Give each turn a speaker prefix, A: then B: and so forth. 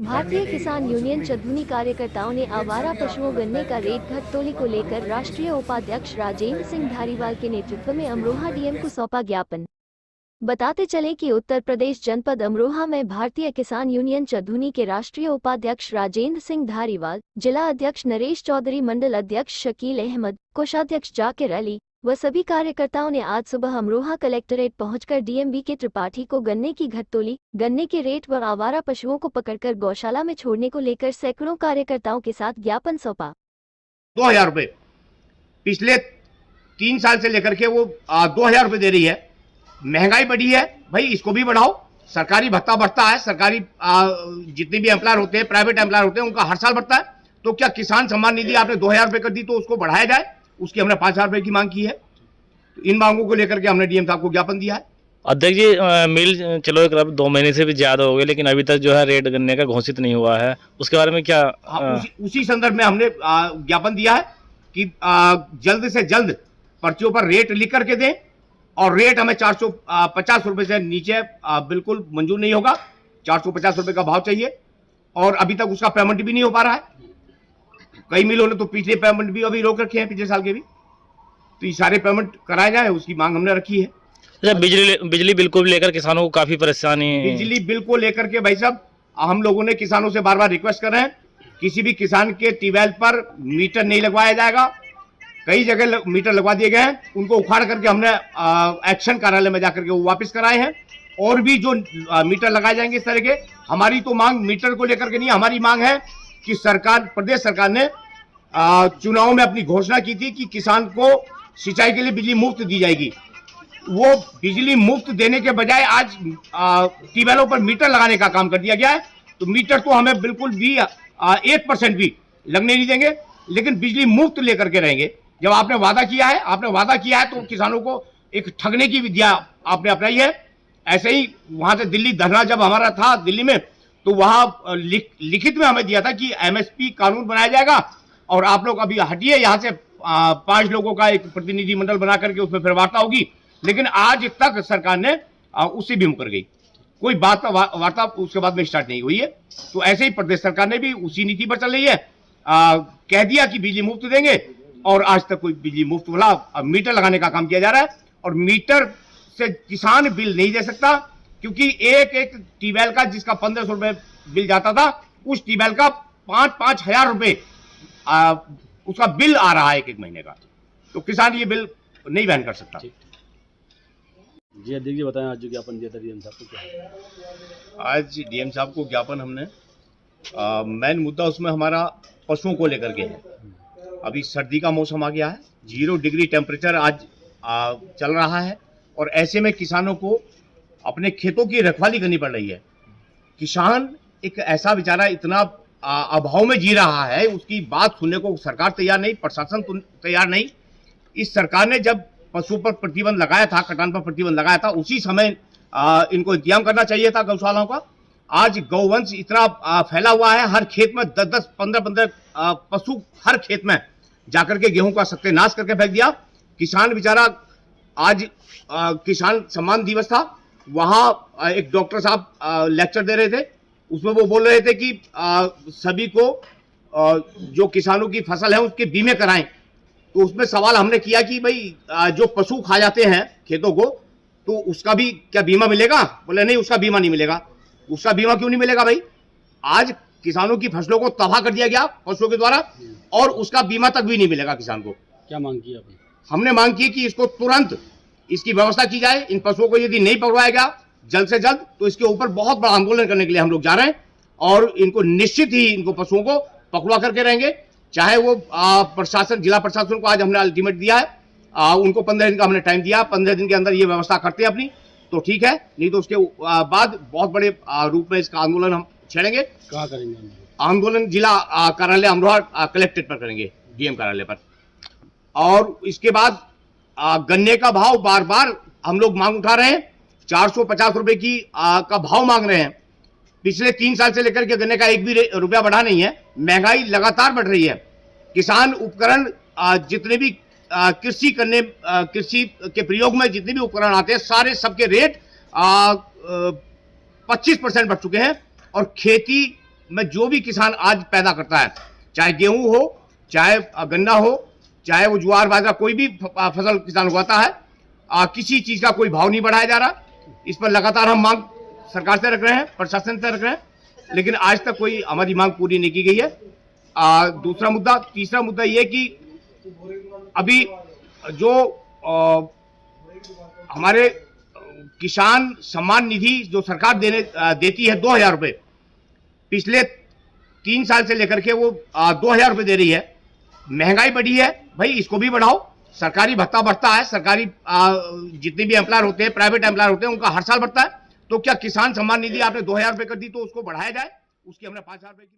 A: भारतीय किसान यूनियन चंदौली कार्यकर्ताओं ने आवारा पशुओं गन्ने का रेट घटतोली को लेकर राष्ट्रीय उपाध्यक्ष राजेंद्र सिंह धारीवाल के नेतृत्व में अमरोहा डीएम को सौंपा ज्ञापन। बताते चले कि उत्तर प्रदेश जनपद अमरोहा में भारतीय किसान यूनियन चंदौली के राष्ट्रीय उपाध्यक्ष राजेंद्र सिंह धारीवाल, जिला अध्यक्ष नरेश चौधरी, मंडल अध्यक्ष शकील अहमद, कोषाध्यक्ष जाकिर अली व सभी कार्यकर्ताओं ने आज सुबह अमरोहा कलेक्ट्रेट पहुंचकर डीएम बी के त्रिपाठी को गन्ने की घटतोली, गन्ने के रेट व आवारा पशुओं को पकड़कर गौशाला में छोड़ने को लेकर सैकड़ों कार्यकर्ताओं के साथ ज्ञापन सौंपा।
B: 2000 रुपए पिछले 3 साल से लेकर के वो 2000 रुपए दे रही है। महंगाई बढ़ी है भाई, इसको भी बढ़ाओ। सरकारी भत्ता बढ़ता है, सरकारी जितने भी एम्प्लॉयर होते हैं, प्राइवेट एम्प्लॉयर होते हैं, उनका हर साल बढ़ता है। तो क्या किसान सम्मान निधि आपने 2000 रुपए कर दी तो उसको बढ़ाया जाए? उसकी हमने 5000 रुपए की मांग की है। तो इन मांगों को लेकर के हमने डीएम साहब को ज्ञापन दिया है।
C: अध्यक्ष जी, मिल चलो एक 2 महीने से भी ज्यादा हो गए, लेकिन अभी तक जो है रेट गन्ने का घोषित नहीं हुआ है, उसके बारे में क्या?
B: उसी संदर्भ में हमने ज्ञापन दिया है कि जल्द से जल्द पर्चियों पर रेट लिख करके दें, और रेट हमें 450 रुपए से नीचे बिल्कुल मंजूर नहीं होगा। 450 रुपए का भाव चाहिए, और अभी तक उसका पेमेंट भी नहीं हो पा रहा है। कई मिलों ने तो पिछले पेमेंट भी अभी रोक रखे हैं, पिछले साल के भी। तो ये सारे पेमेंट कराए जाए, उसकी मांग हमने रखी है।
C: अच्छा, बिजली बिल को लेकर किसानों को काफी परेशानी है।
B: बिजली बिल को लेकर के भाई साहब, हम लोगों ने किसानों से बार बार रिक्वेस्ट कर रहे हैं, किसी भी किसान के ट्यूबवेल पर मीटर नहीं लगवाया जाएगा। कई जगह मीटर लगवा दिए गए हैं, उनको उखाड़ करके हमने एक्शन कार्यालय में जाकर के वो वापस कराए हैं। और भी जो मीटर लगाए जाएंगे इस तरह के, हमारी तो मांग मीटर को लेकर के नहीं, हमारी मांग है कि सरकार, प्रदेश सरकार ने चुनाव में अपनी घोषणा की थी कि किसान को सिंचाई के लिए बिजली मुफ्त दी जाएगी। वो बिजली मुफ्त देने के बजाय आज ट्यूबवेलों पर मीटर लगाने का काम कर दिया गया है। तो मीटर तो हमें बिल्कुल भी 1% भी लगने नहीं देंगे, लेकिन बिजली मुफ्त लेकर के रहेंगे। जब आपने वादा किया है तो किसानों को एक ठगने की विद्या आपने अपनाई है। ऐसे ही वहां से दिल्ली धरना जब हमारा था दिल्ली में, तो वहां लिखित में हमें दिया था कि एमएसपी कानून बनाया जाएगा, और आप लोग अभी हटिए यहाँ से, 5 लोगों का एक प्रतिनिधि मंडल बना करके उसमें फिर वार्ता होगी। लेकिन आज तक सरकार ने उससे भी मुकर गई, कोई वार्ता उसके बाद में स्टार्ट नहीं हुई है। तो ऐसे ही प्रदेश सरकार ने भी उसी नीति पर चल रही है। कह दिया कि बिजली मुफ्त देंगे, और आज तक कोई बिजली मुफ्त वाला मीटर लगाने का काम किया जा रहा है। और मीटर से किसान बिल नहीं दे सकता, क्योंकि एक ट्यूबवेल का जिसका 1500 रुपए बिल जाता था, उस ट्यूबवेल का 5-5 हजार रुपए उसका बिल आ रहा है एक महीने का। तो किसान ये बिल नहीं वहन कर सकता।
D: जी अध्यक्ष जी, बताएं आज जो ज्ञापन दिया था डीएम साहब को, क्या है?
B: आज डीएम साहब को ज्ञापन हमने, मेन मुद्दा उसमें हमारा पशुओं को लेकर के है। अभी सर्दी का मौसम आ गया है, 0 डिग्री टेम्परेचर आज चल रहा है, और ऐसे में किसानों को अपने खेतों की रखवाली करनी पड़ रही है। किसान एक ऐसा बेचारा इतना अभाव में जी रहा है, उसकी बात सुनने को सरकार तैयार नहीं, प्रशासन तैयार नहीं। इस सरकार ने जब पशु पर प्रतिबंध लगाया था, कटान पर प्रतिबंध लगाया था, उसी समय इनको इंतजाम करना चाहिए था गौशालाओं का। आज गौवंश इतना फैला हुआ है, हर खेत में 10-10, 15-15 पशु हर खेत में जाकर के गेहूं का सत्यानाश करके फेंक दिया। किसान बेचारा, आज किसान सम्मान दिवस था, वहां एक डॉक्टर साहब लेक्चर दे रहे थे, उसमें वो बोल रहे थे कि सभी को जो किसानों की फसल है उसके बीमे कराएं। तो उसमें सवाल हमने किया कि भाई जो पशु खा जाते हैं खेतों को, तो उसका भी क्या बीमा मिलेगा? बोले नहीं, उसका बीमा नहीं मिलेगा। उसका बीमा क्यों नहीं मिलेगा भाई? आज किसानों की फसलों को तबाह कर दिया गया पशुओं के द्वारा, और उसका बीमा तक भी नहीं मिलेगा किसान को।
D: क्या मांग की आपने?
B: हमने मांग की कि इसको तुरंत इसकी व्यवस्था की जाए। इन पशुओं को यदि नहीं पकड़वाया गया जल्द से जल्द, तो इसके ऊपर बहुत बड़ा आंदोलन करने के लिए हम लोग जा रहे हैं, और इनको निश्चित ही इनको पशुओं को पकड़वा करके रहेंगे। चाहे वो प्रशासन, जिला प्रशासन को आज हमने अल्टीमेट दिया है, उनको 15 दिन का हमने टाइम दिया, 15 दिन के अंदर ये व्यवस्था करते हैं अपनी, तो ठीक है, नहीं तो उसके बाद बहुत बड़े रूप में इसका आंदोलन हम छेड़ेंगे।
D: कहाँ करेंगे
B: आंदोलन? जिला कार्यालय अमरोहा कलेक्ट्रेट पर करेंगे, डीएम कार्यालय पर। और इसके बाद गन्ने का भाव बार बार हम लोग मांग उठा रहे हैं, 450 रुपए की का भाव मांग रहे हैं। पिछले 3 साल से लेकर के गन्ने का एक भी रुपया बढ़ा नहीं है। महंगाई लगातार बढ़ रही है। किसान उपकरण जितने भी कृषि के प्रयोग में जितने भी उपकरण आते हैं, सारे सबके रेट 25% बढ़ चुके हैं, और खेती में जो भी किसान आज पैदा करता है, चाहे गेहूं हो, चाहे गन्ना हो, चाहे वो ज्वार बाजरा, कोई भी फसल किसान उगाता है, किसी चीज का कोई भाव नहीं बढ़ाया जा रहा। इस पर लगातार हम मांग सरकार से रख रहे हैं, प्रशासन से रख रहे हैं, लेकिन आज तक कोई हमारी मांग पूरी नहीं की गई है। तीसरा मुद्दा ये कि अभी जो हमारे किसान सम्मान निधि जो सरकार देती है 2000 रुपए, पिछले 3 साल से लेकर के वो 2000 रुपए दे रही है। महंगाई बढ़ी है, भाई इसको भी बढ़ाओ। सरकारी भत्ता बढ़ता है, सरकारी जितने भी एम्प्लॉयर होते हैं, प्राइवेट एम्प्लॉयर होते हैं, उनका हर साल बढ़ता है। तो क्या किसान सम्मान निधि आपने 2000 रुपए कर दी तो उसको बढ़ाया जाए? उसकी हमने 5000 रुपए की